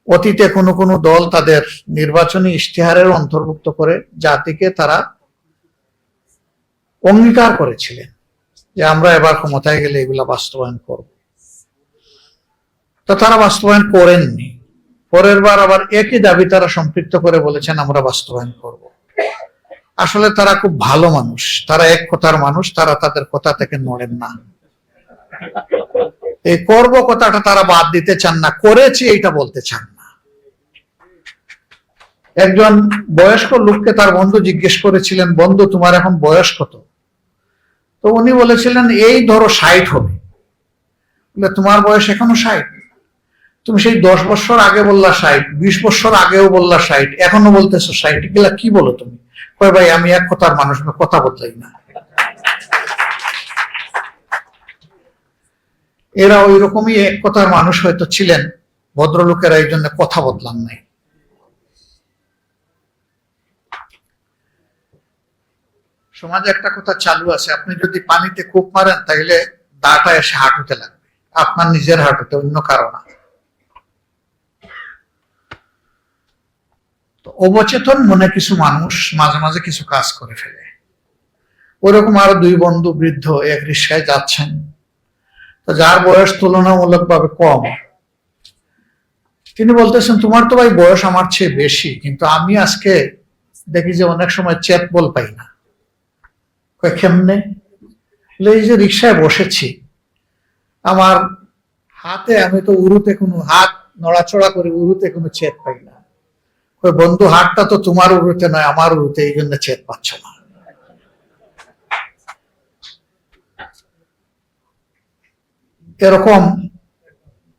অতীতে কোনো কোনো দল তাদের নির্বাচনী ইশতেহারের অন্তর্ভুক্ত করে জাতিকে তারা অঙ্গীকার করেছিলেন যে আমরা এবার ক্ষমতায় গেলে এগুলা বাস্তবায়ন করব, তো তারা বাস্তবায়ন করেননি। পরের বার আবার একই দাবি তারা সম্পৃক্ত করে বলেছেন আমরা বাস্তবায়ন করব। আসলে তারা খুব ভালো মানুষ, তারা এক কথার মানুষ, তারা তাদের কথা থেকে নড়েন না। এই করব কথাটা তারা বাদ দিতে চান না, করেছি এইটা বলতে চান না। একজন বয়স্ক লোককে তার বন্ধু জিজ্ঞেস করেছিলেন, বন্ধু তোমার এখন বয়স কত? তো উনি বলেছিলেন এই ধরো 60 হবে। তোমার বয়স এখনো 60? তুমি সেই 10 বছর আগে বললা 60, 20 বছর আগেও বললা 60, এখনো বলতেছো 60, এগুলা কি বলো তুমি? কয় ভাই আমি এক কথার মানুষ, কথা বদলাই না। এরা ওই রকমই এক কথার মানুষ হয়তো ছিলেন, ভদ্রলোকেরা এই জন্য কথা বদলান নাই। সমাজে একটা কথা চালু আছে, আপনি যদি পানিতে কূপ মারেন তাহলে দাটা এসে হাঁটুতে লাগবে, আপনার নিজের হাঁটুতে, অন্য কারো না। তো অবচেতন মনে কিছু মানুষ মাঝে মাঝে কিছু কাজ করে ফেলে। ওরকম আরো 2 বন্ধু বৃদ্ধ এক রিক্সায় যাচ্ছেন, তো যার বয়স তুলনামূলকভাবে কম, তিনি বলতেছেন তোমার তো ভাই বয়স আমার চেয়ে বেশি, কিন্তু আমি আজকে দেখি যে অনেক সময় চেত বল পাই না। কেমনে? এই যে রিক্সায় বসেছি, আমার হাতে, আমি তো উরুতে কোনো হাত নড়াচড়া করে উরুতে কোনো চেত পাই না। বন্ধু হাতটা তো তোমার উরুতে নয়, আমার উরুতে, এই জন্য চেত পাচ্ছ না। এরকম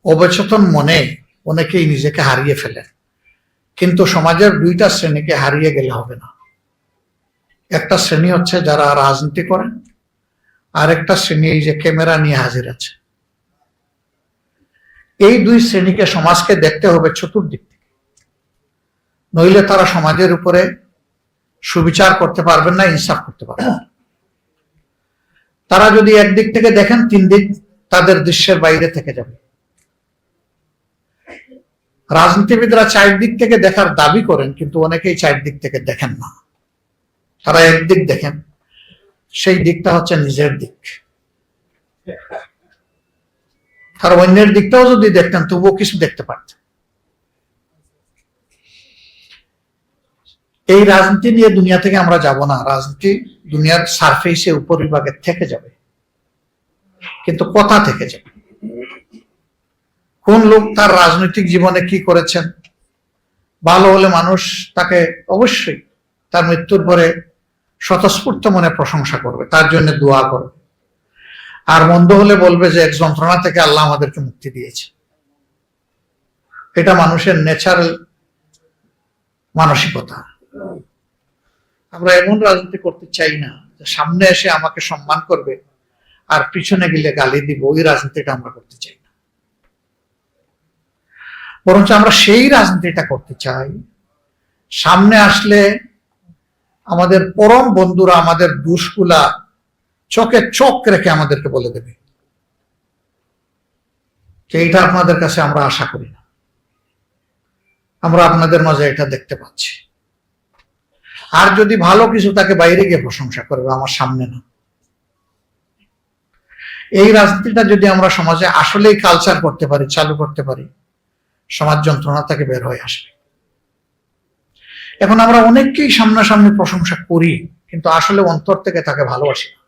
অবচেতন মনে অনেকেই নিজেকে হারিয়ে ফেলেন। কিন্তু সমাজের 2টা শ্রেণীকে হারিয়ে গেলে হবে না। একটা শ্রেণী হচ্ছে যারা রাজনীতি করেন, আর একটা শ্রেণী এই যে ক্যামেরা নিয়ে হাজির আছে। এই 2 শ্রেণীকে সমাজকে দেখতে হবে চতুর্দিক থেকে, নইলে তারা সমাজের উপরে সুবিচার করতে পারবেন না, ইনসাফ করতে পারবেন না। তারা যদি একদিক থেকে দেখেন, 3 দিক তাদের দৃশ্যের বাইরে থেকে যাবে। রাজনীতিবিদরা 4 দিক থেকে দেখার দাবি করেন, কিন্তু অনেকেই 4 দিক থেকে দেখেন না। তারা একদিক দেখেন, সেই দিকটা হচ্ছে নিজের দিক। তারা অন্যের দিকটাও যদি দেখতেন তবুও কিছু দেখতে পারতেন। এই রাজনীতি নিয়ে দুনিয়া থেকে আমরা যাব না, রাজনীতি দুনিয়ার সারফেসে উপরিভাগে থেকে যাবে, কিন্তু কথা থেকে যাবে। কোন লোক তার রাজনৈতিক জীবনে কি করেছেন, ভালো হলে মানুষ তাকে অবশ্যই তার মৃত্যুর পরে স্বতঃস্ফূর্ত মনে প্রশংসা করবে, তার জন্য দোয়া করবে। আর মন্দ হলে বলবে যে এক যন্ত্রণা থেকে আল্লাহ আমাদেরকে মুক্তি দিয়েছে। এটা মানুষের ন্যাচারাল মানসিকতা। আমরা এমন রাজনীতি করতে চাই না যে সামনে এসে আমাকে সম্মান করবে আর পিছনে গেলে গালি দিব, ওই রাজনীতিটা আমরা করতে চাই না। বরঞ্চ আমরা সেই রাজনীতিটা করতে চাই, সামনে আসলে আমাদের পরম বন্ধুরা আমাদের দোষগুলা চোখে চোখ রেখে আমাদেরকে বলে দেবে যে এটা আপনাদের কাছে আমরা আশা করি না, আমরা আপনাদের মাঝে এটা দেখতে পাচ্ছি। আর যদি ভালো কিছু তাকে বাইরে গিয়ে প্রশংসা করবে, আমার সামনে না। এই রাজনীতিটা যদি আমরা সমাজে আসলেই কালচার করতে পারি, চালু করতে পারি, সমাজ যন্ত্রণা থেকে বের হয়ে আসবে। এখন আমরা অনেককেই সামনাসামনি প্রশংসা করি, কিন্তু আসলে অন্তর থেকে তাকে ভালোবাসি না।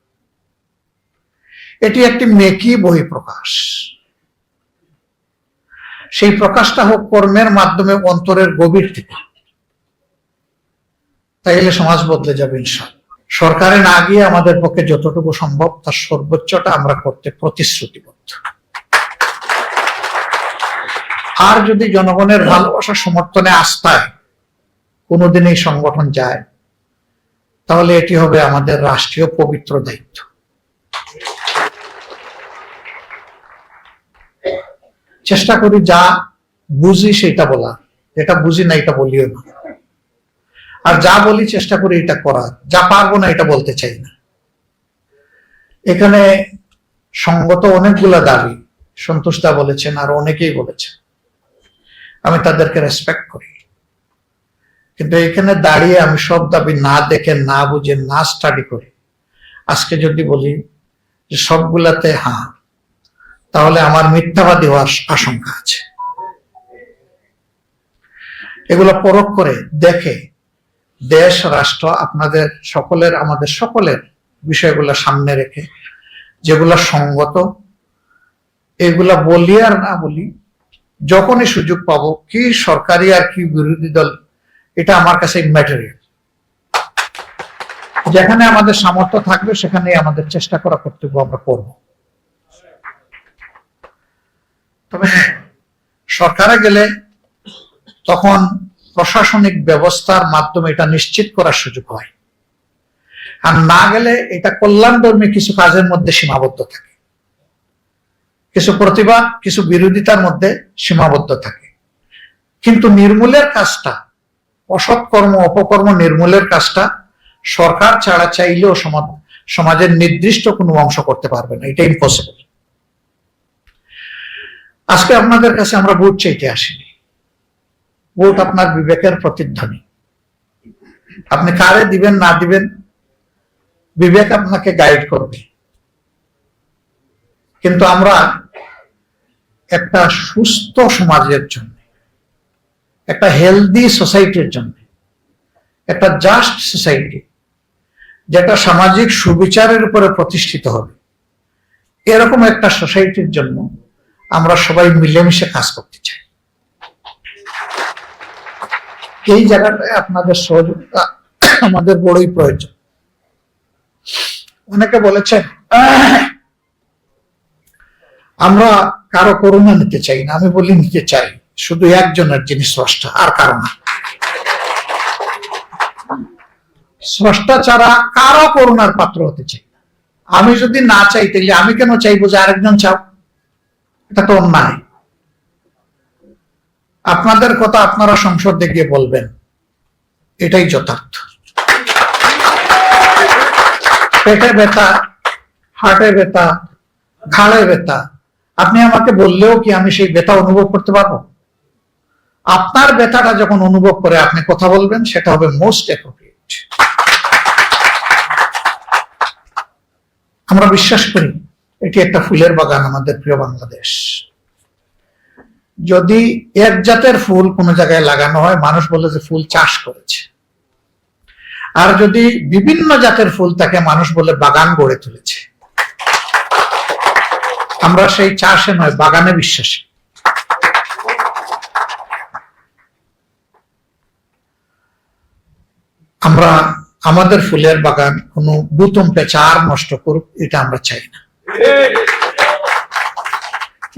এটি একটি মেকি বহিঃপ্রকাশ। সেই প্রকাশটা হোক কর্মের মাধ্যমে, অন্তরের গভীর থেকে, তাইলে সমাজ বদলে যাবে ইনশাআল্লাহ। সরকারে না গিয়ে আমাদের পক্ষে যতটুকু সম্ভব তার সর্বোচ্চটা আমরা করতে প্রতিশ্রুতিবদ্ধ। আর যদি জনগণের ভালোবাসা, সমর্থনে, আস্থায় কোনোদিন এই সংগঠন যায়, তাহলে এটি হবে আমাদের রাষ্ট্রীয় পবিত্র দায়িত্ব। চেষ্টা করি যা বুঝি সেটা বলা, যেটা বুঝি না এটা বলিও না। আর যা বলি চেষ্টা করি এটা করা, যা পারবো না এটা বলতে চাই না। এখানে সঙ্গত অনেকগুলা দাবি সন্তোষ দা বলেছেন, আর অনেকেই বলেছেন। আমি তাদেরকে রেসপেক্ট করি, কিন্তু এখানে দাঁড়িয়ে আমি সব দাবি না দেখে, না বুঝে, না স্টাডি করে আজকে যদি বলি যে সবগুলাতে হ্যাঁ, তাহলে আমার মিথ্যাবাদী হওয়ার আশঙ্কা আছে। এগুলো পরখ করে দেখে দেশ, রাষ্ট্র, আপনাদের সকলের, আমাদের সকলের বিষয়গুলো সামনে রেখে যেগুলা সঙ্গত এগুলা বলি আর না বলি, যখনই সুযোগ পাবো, কি সরকারি আর কি বিরোধী দল, এটা আমার কাছে ইম্যাটেরিয়াল। যেখানে আমাদের সামর্থ্য থাকবে সেখানে আমাদের চেষ্টা করা কর্তব্য আমরা করব। তবে সরকারে গেলে তখন প্রশাসনিক ব্যবস্থার মাধ্যমে এটা নিশ্চিত করার সুযোগ হয়, আর না গেলে এটা কল্যাণধর্মী কিছু কাজের মধ্যে সীমাবদ্ধ থাকে, কিছু প্রতিবাদ, কিছু বিরোধিতার মধ্যে সীমাবদ্ধ থাকে। কিন্তু নির্মূলের কাজটা, অসৎ কর্ম, অপকর্ম নির্মূলের কাজটা সরকার ছাড়া চাইলেও সমাজের নির্দিষ্ট কোনো অংশ করতে পারবে না, এটা ইম্পসিবল। আজকে আপনাদের কাছে আমরা ভোট চাইতে আসিনি, ভোট আপনার বিবেকের প্রতিধ্বনি। আপনি কারে দিবেন না দিবেন বিবেক আপনাকে গাইড করবে। কিন্তু আমরা একটা সুস্থ সমাজের জন্য, একটা হেলদি সোসাইটির জন্য, একটা জাস্ট সোসাইটি যেটা সামাজিক সুবিচারের উপরে প্রতিষ্ঠিত হবে, এরকম একটা সোসাইটির জন্য আমরা সবাই মিলেমিশে কাজ করতে চাই। এই জায়গাটায় আপনাদের সহযোগিতা আমাদের বড়ই প্রয়োজন। অনেকে বলেছেন আমরা কারো করুণা নিতে চাই না, আমি বলি নিতে চাই, শুধু একজনের যিনি স্রষ্টা, আর কারো না। স্রষ্টা ছাড়া কারো করুণার পাত্র হতে চাই না। আমি যদি না চাই তাহলে আমি কেন চাইবো যে আরেকজন চাও? এটা তো অন্যায়। আপনাদের কথা আপনারা সংসদে গিয়ে বলবেন, এটাই যথার্থ। পেটে ব্যথা, হার্টে ব্যথা, ঘাড়ে ব্যথা, আপনি আমাকে বললেও কি আমি সেই ব্যথা অনুভব করতে পারবো? আপনার ব্যথাটা যখন অনুভব করে আপনি কথা বলবেন, সেটা হবে মোস্ট অ্যাপ্রোপ্রিয়েট। আমরা বিশ্বাস করি এটি একটা ফুলের বাগান, আমাদের প্রিয় বাংলাদেশ। যদি এক জাতের ফুল কোন জায়গায় লাগানো হয়, মানুষ বলে যে ফুল চাষ করেছে। আর যদি বিভিন্ন জাতের ফুল থাকে, মানুষ বলে বাগান গড়ে তুলেছে। আমরা সেই চাষে নয়, বাগানে বিশ্বাসী। আমরা আমাদের ফুলের বাগান কোন বুতম পেঁচা আর নষ্ট করুক, এটা আমরা চাই না।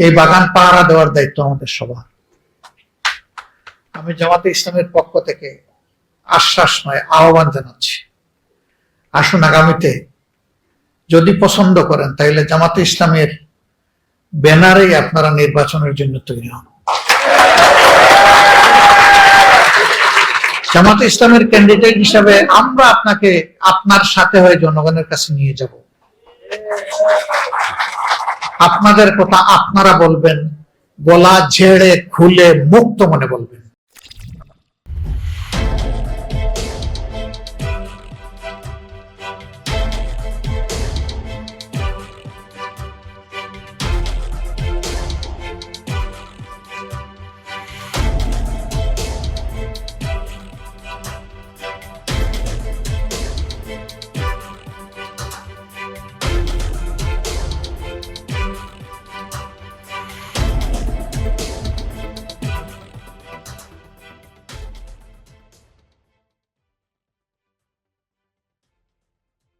এই বাগান পাহারা দেওয়ার দায়িত্ব আমাদের সবার। আমি জামাতে ইসলামের পক্ষ থেকে আশ্বাস নয়, আহ্বান জানাচ্ছি, আসুন আগামীতে যদি পছন্দ করেন তাহলে জামাতে ইসলামের ব্যানারেই আপনারা নির্বাচনের জন্য তৈরি হন। জামাতে ইসলামের ক্যান্ডিডেট হিসাবে আমরা আপনাকে আপনার সাথে হয়ে জনগণের কাছে নিয়ে যাব। আপনাদের কথা আপনারা বলবেন, গলা ঝেড়ে খুলে মুক্ত মনে বলবেন।